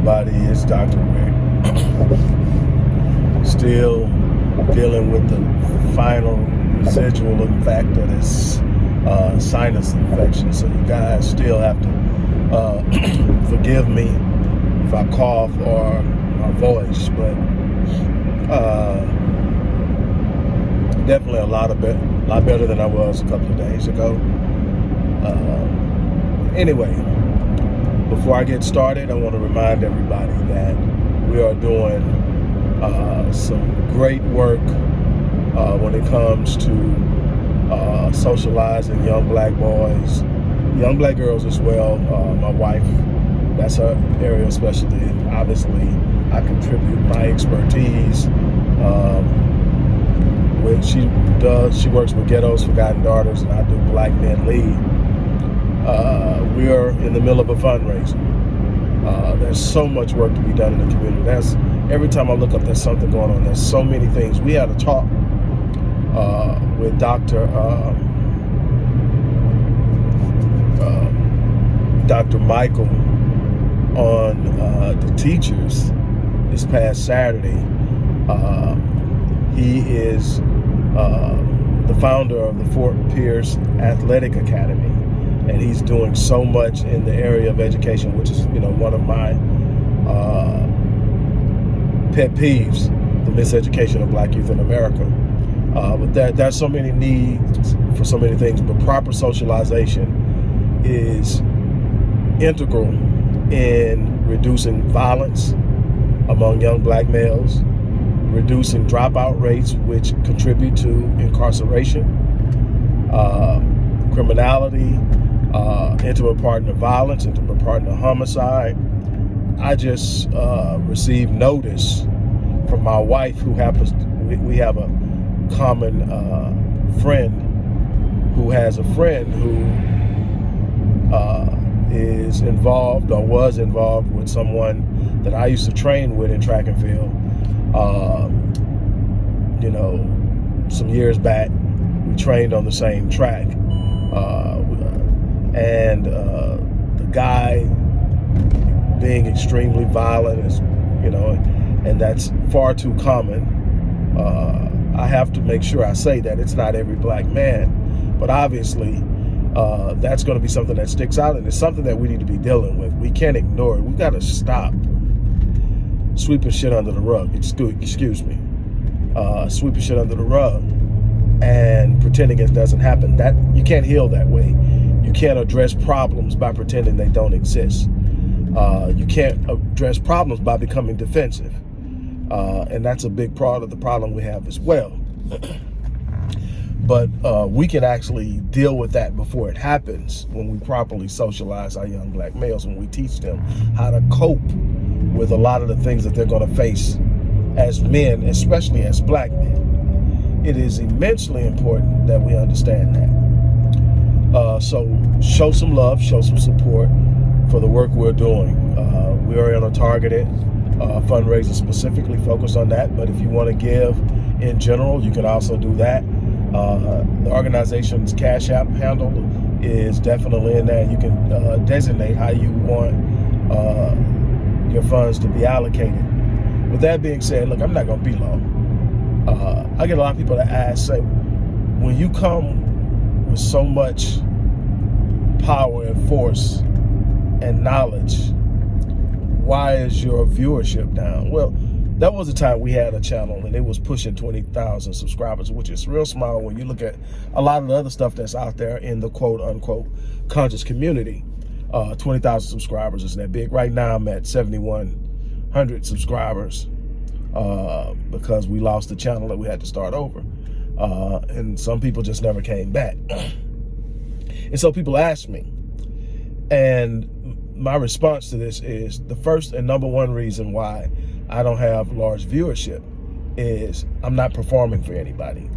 everybody, it's Dr. Rick. Still dealing with the final residual effect of this sinus infection. So you guys still have to forgive me if I cough or my voice, but definitely a lot better than I was a couple of days ago. Anyway, before I get started, I want to remind everybody that we are doing some great work when it comes to socializing young black boys, young black girls as well. My wife, that's her area of specialty, and obviously I contribute my expertise. She works with Ghettos, Forgotten Daughters, and I do Black Men Lead. We are in the middle of a fundraiser. There's so much work to be done in the community. Every time I look up, there's something going on. There's so many things. We had a talk with Dr. Michael on the teachers this past Saturday. He is the founder of the Fort Pierce Athletic Academy, and he's doing so much in the area of education, which is, one of my pet peeves, the miseducation of black youth in America. But there's so many needs for so many things, but proper socialization is integral in reducing violence among young black males, reducing dropout rates, which contribute to incarceration, criminality, intimate partner violence, intimate partner homicide. I just received notice from my wife, who we have a common friend who has a friend who is involved or was involved with someone that I used to train with in track and field. Some years back, we trained on the same track. And the guy being extremely violent is, and that's far too common. I have to make sure I say that it's not every black man, but obviously that's going to be something that sticks out, and it's something that we need to be dealing with. We can't ignore it. We've got to stop sweeping shit under the rug. Excuse me. Sweeping shit under the rug and pretending it doesn't happen. That you can't heal that way. You can't address problems by pretending they don't exist. You can't address problems by becoming defensive. And that's a big part of the problem we have as well. But we can actually deal with that before it happens when we properly socialize our young black males, when we teach them how to cope with a lot of the things that they're going to face as men, especially as black men. It is immensely important that we understand that. So show some love, show some support for the work we're doing. We are in a targeted fundraiser specifically focused on that, but if you want to give in general, you can also do that. The organization's Cash App handle is definitely in there. You can designate how you want your funds to be allocated. With that being said, look, I'm not going to be long. I get a lot of people that ask, say, when you come with so much power and force and knowledge, why is your viewership down? Well, that was a time we had a channel and it was pushing 20,000 subscribers, which is real small when you look at a lot of the other stuff that's out there in the quote unquote conscious community. 20,000 subscribers isn't that big. Right now I'm at 7,100 subscribers because we lost the channel and we had to start over. And some people just never came back. And so people ask me, and my response to this is the first and number one reason why I don't have large viewership is I'm not performing for anybody.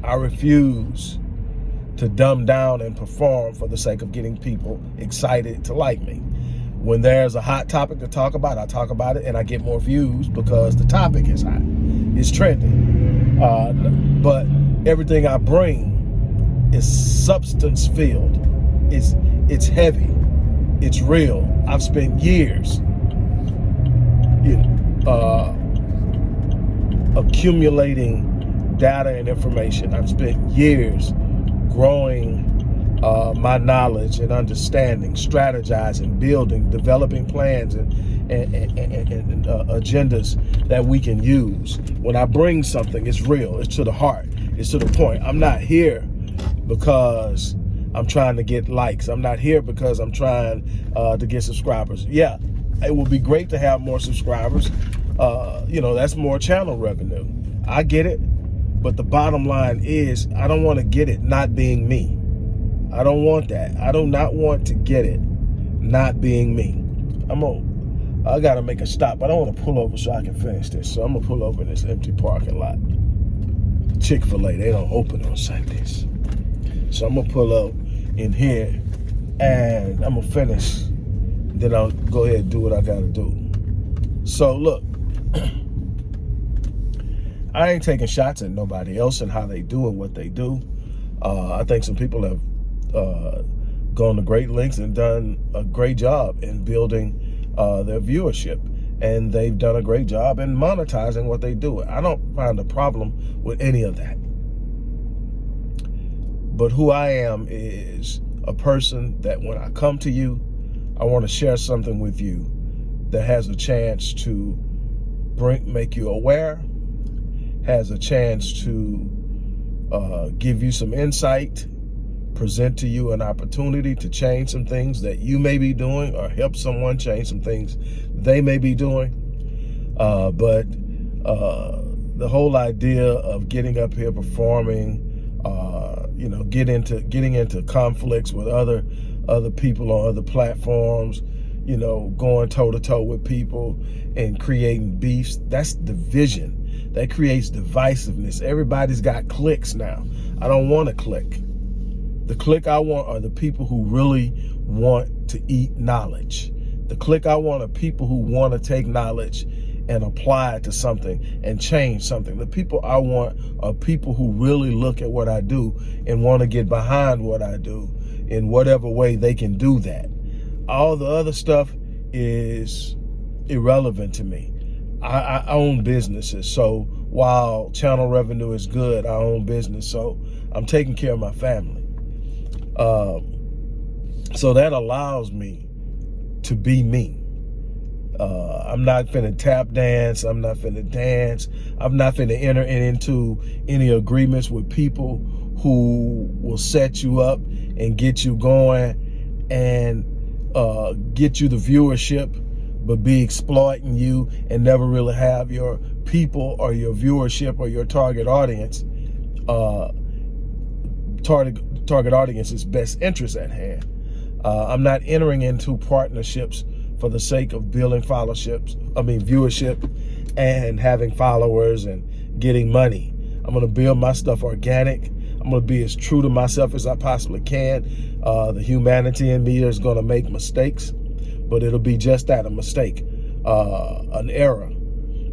I refuse to dumb down and perform for the sake of getting people excited to like me. When there's a hot topic to talk about, I talk about it and I get more views because the topic is hot. It's trending. But everything I bring is substance filled. It's heavy. It's real. I've spent years accumulating data and information. I've spent years growing my knowledge and understanding, strategizing, building, developing plans and agendas that we can use. When I bring something, it's real, it's to the heart, it's to the point. I'm not here because I'm trying to get likes. I'm not here because I'm trying to get subscribers. Yeah, it would be great to have more subscribers. That's more channel revenue. I get it. But the bottom line is, I don't want to get it not being me. I don't want that. I do not want to get it not being me. I got to make a stop. I don't want to pull over so I can finish this. So I'm going to pull over in this empty parking lot. Chick-fil-A, they don't open on Sundays. So I'm going to pull up in here and I'm going to finish. Then I'll go ahead and do what I got to do. So look, I ain't taking shots at nobody else and how they do and what they do. I think some people have gone to great lengths and done a great job in building their viewership. And they've done a great job in monetizing what they do. I don't find a problem with any of that. But who I am is a person that when I come to you, I want to share something with you that has a chance to make you aware, has a chance to give you some insight, present to you an opportunity to change some things that you may be doing or help someone change some things they may be doing. But the whole idea of getting up here performing, getting into conflicts with other people on other platforms, going toe-to-toe with people and creating beefs, that's division. That creates divisiveness. Everybody's got cliques now. I don't want a clique. The clique I want are the people who really want to eat knowledge. The clique I want are people who want to take knowledge and apply it to something and change something. The people I want are people who really look at what I do and want to get behind what I do in whatever way they can do that. All the other stuff is irrelevant to me. I own businesses, so while channel revenue is good, I own business, so I'm taking care of my family. So that allows me to be me. I'm not finna tap dance. I'm not finna dance. I'm not finna enter into any agreements with people who will set you up and get you going and get you the viewership, but be exploiting you and never really have your people or your viewership or your target audience, target audience's best interest at hand. I'm not entering into partnerships for the sake of building viewership and having followers and getting money. I'm gonna build my stuff organic. I'm gonna be as true to myself as I possibly can. The humanity in me is gonna make mistakes, but it'll be just that, a mistake, an error.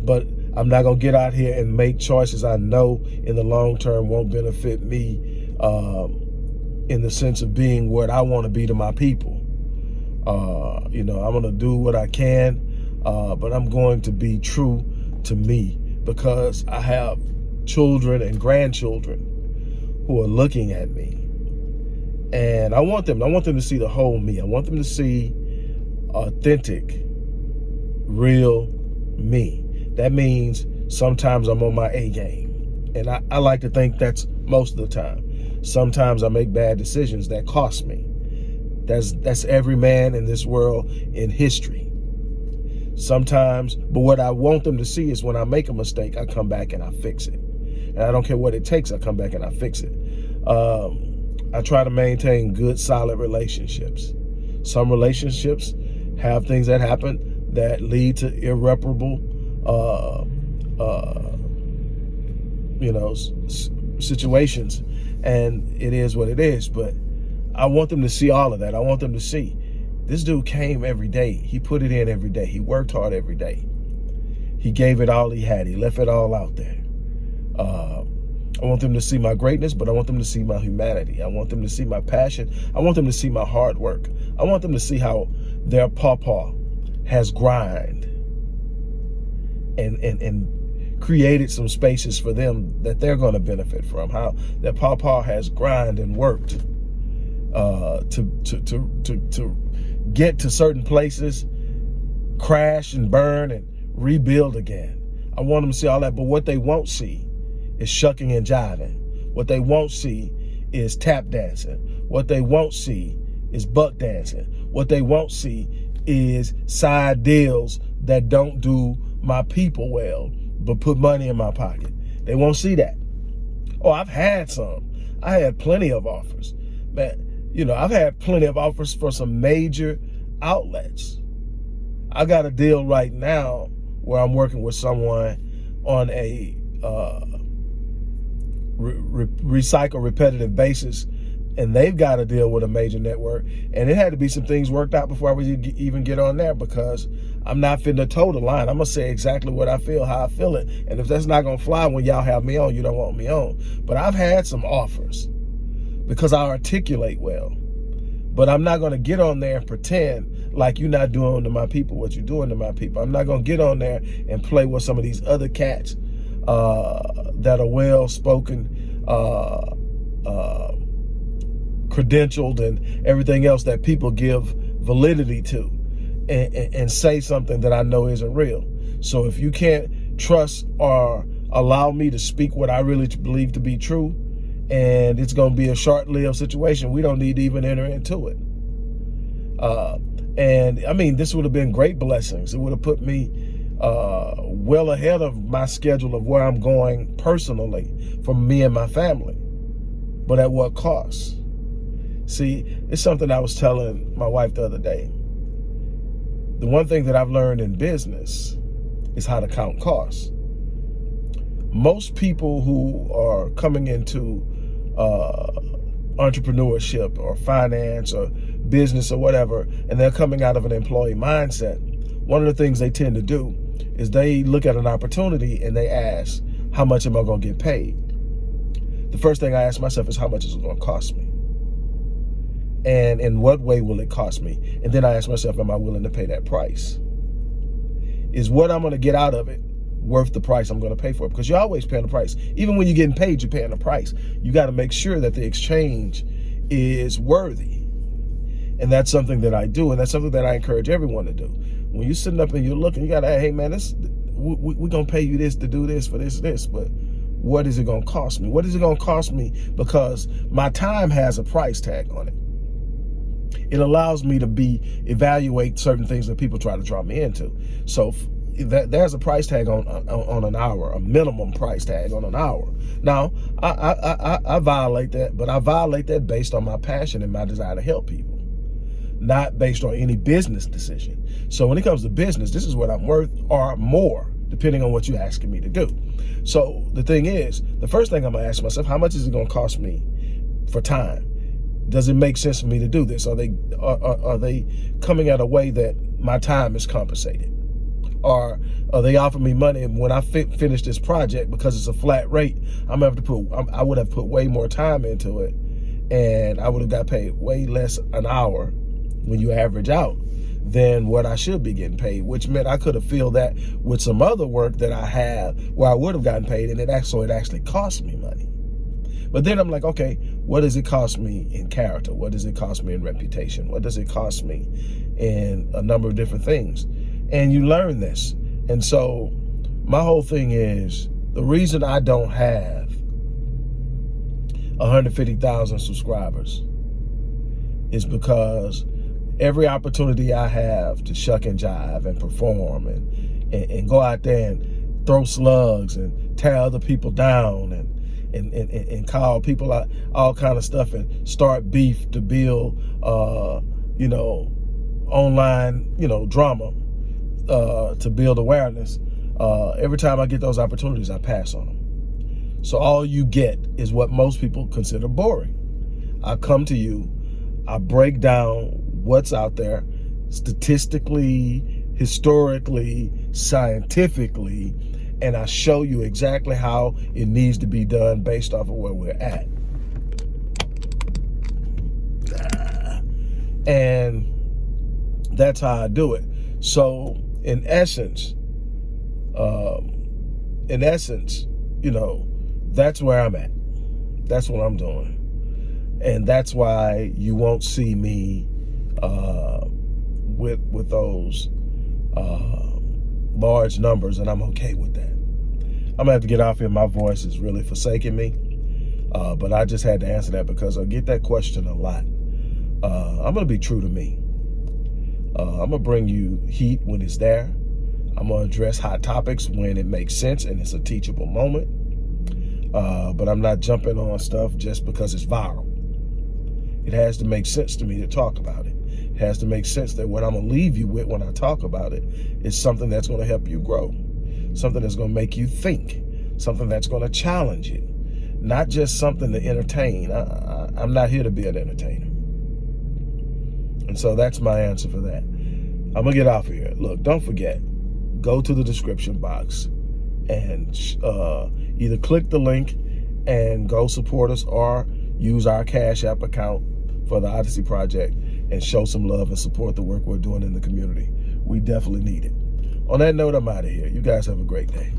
But I'm not gonna get out here and make choices I know in the long term won't benefit me in the sense of being what I wanna be to my people. I'm gonna do what I can, but I'm going to be true to me because I have children and grandchildren who are looking at me. And I want them to see the whole me. I want them to see authentic, real me. That means sometimes I'm on my A game. And I like to think that's most of the time. Sometimes I make bad decisions that cost me. That's every man in this world in history. Sometimes, but what I want them to see is when I make a mistake, I come back and I fix it. And I don't care what it takes, I come back and I fix it. I try to maintain good, solid relationships. Some relationships have things that happen that lead to irreparable, situations, and it is what it is. But I want them to see all of that. I want them to see this dude came every day. He put it in every day. He worked hard every day. He gave it all he had. He left it all out there. I want them to see my greatness, but I want them to see my humanity. I want them to see my passion. I want them to see my hard work. I want them to see how their pawpaw has grind and created some spaces for them that they're going to benefit from. How that Papa has grinded and worked to get to certain places, crash and burn and rebuild again. I want them to see all that, but what they won't see is shucking and jiving. What they won't see is tap dancing. What they won't see is buck dancing. What they won't see is side deals that don't do my people well, but put money in my pocket. They won't see that. Oh, I've had some. I had plenty of offers. Man, you know, I've had plenty of offers for some major outlets. I got a deal right now where I'm working with someone on a recycle repetitive basis, and they've got to deal with a major network, and it had to be some things worked out before I would even get on there, because I'm not finna toe the line. I'm gonna say exactly what I feel, how I feel it, and if that's not gonna fly when y'all have me on, you don't want me on. But I've had some offers because I articulate well, but I'm not gonna get on there and pretend like you're not doing to my people what you're doing to my people. I'm not gonna get on there and play with some of these other cats that are well-spoken, credentialed, and everything else that people give validity to, and say something that I know isn't real. So if you can't trust or allow me to speak what I really believe to be true, and it's going to be a short-lived situation, we don't need to even enter into it. And I mean, this would have been great blessings. It would have put me well ahead of my schedule of where I'm going personally for me and my family. But at what cost? See, it's something I was telling my wife the other day. The one thing that I've learned in business is how to count costs. Most people who are coming into entrepreneurship or finance or business or whatever, and they're coming out of an employee mindset, one of the things they tend to do is they look at an opportunity and they ask, how much am I going to get paid? The first thing I ask myself is, how much is it going to cost me? And in what way will it cost me? And then I ask myself, am I willing to pay that price? Is what I'm going to get out of it worth the price I'm going to pay for it? Because you're always paying a price. Even when you're getting paid, you're paying a price. You got to make sure that the exchange is worthy. And that's something that I do, and that's something that I encourage everyone to do. When you're sitting up and you're looking, you got to, hey man, we're going to pay you this to do this for this, but what is it going to cost me? What is it going to cost me? Because my time has a price tag on it. It allows me to evaluate certain things that people try to draw me into. So there's a price tag on an hour, a minimum price tag on an hour. Now, I violate that, but I violate that based on my passion and my desire to help people, not based on any business decision. So when it comes to business, this is what I'm worth or more, depending on what you're asking me to do. So the thing is, the first thing I'm gonna ask myself, how much is it gonna cost me for time? Does it make sense for me to do this? Are they coming at a way that my time is compensated? Or are they offering me money, and when I finish this project, because it's a flat rate, I would have put way more time into it, and I would have got paid way less an hour when you average out than what I should be getting paid, which meant I could have filled that with some other work that I have where I would have gotten paid, and it actually cost me money. But then I'm like, okay, what does it cost me in character? What does it cost me in reputation? What does it cost me in a number of different things? And you learn this. And so my whole thing is, the reason I don't have 150,000 subscribers is because every opportunity I have to shuck and jive and perform and go out there and throw slugs and tear other people down and call people out, all kind of stuff, and start beef to build, online, drama, to build awareness. Every time I get those opportunities, I pass on them. So all you get is what most people consider boring. I come to you, I break down what's out there statistically, historically, scientifically, and I show you exactly how it needs to be done based off of where we're at. And that's how I do it. So in essence, In essence, that's where I'm at. That's what I'm doing. And that's why you won't see me with those large numbers, and I'm okay with that. I'm gonna have to get off here. My voice is really forsaking me, but I just had to answer that because I get that question a lot. I'm gonna be true to me. I'm gonna bring you heat when it's there. I'm gonna address hot topics when it makes sense and it's a teachable moment. But I'm not jumping on stuff just because it's viral. It has to make sense to me to talk about it. It has to make sense that what I'm gonna leave you with when I talk about it is something that's gonna help you grow, something that's gonna make you think, something that's gonna challenge you, not just something to entertain. I'm not here to be an entertainer. And so that's my answer for that. I'm gonna get off of here. Look, don't forget, go to the description box and either click the link and go support us or use our Cash App account for the Odyssey Project and show some love and support the work we're doing in the community. We definitely need it. On that note, I'm out of here. You guys have a great day.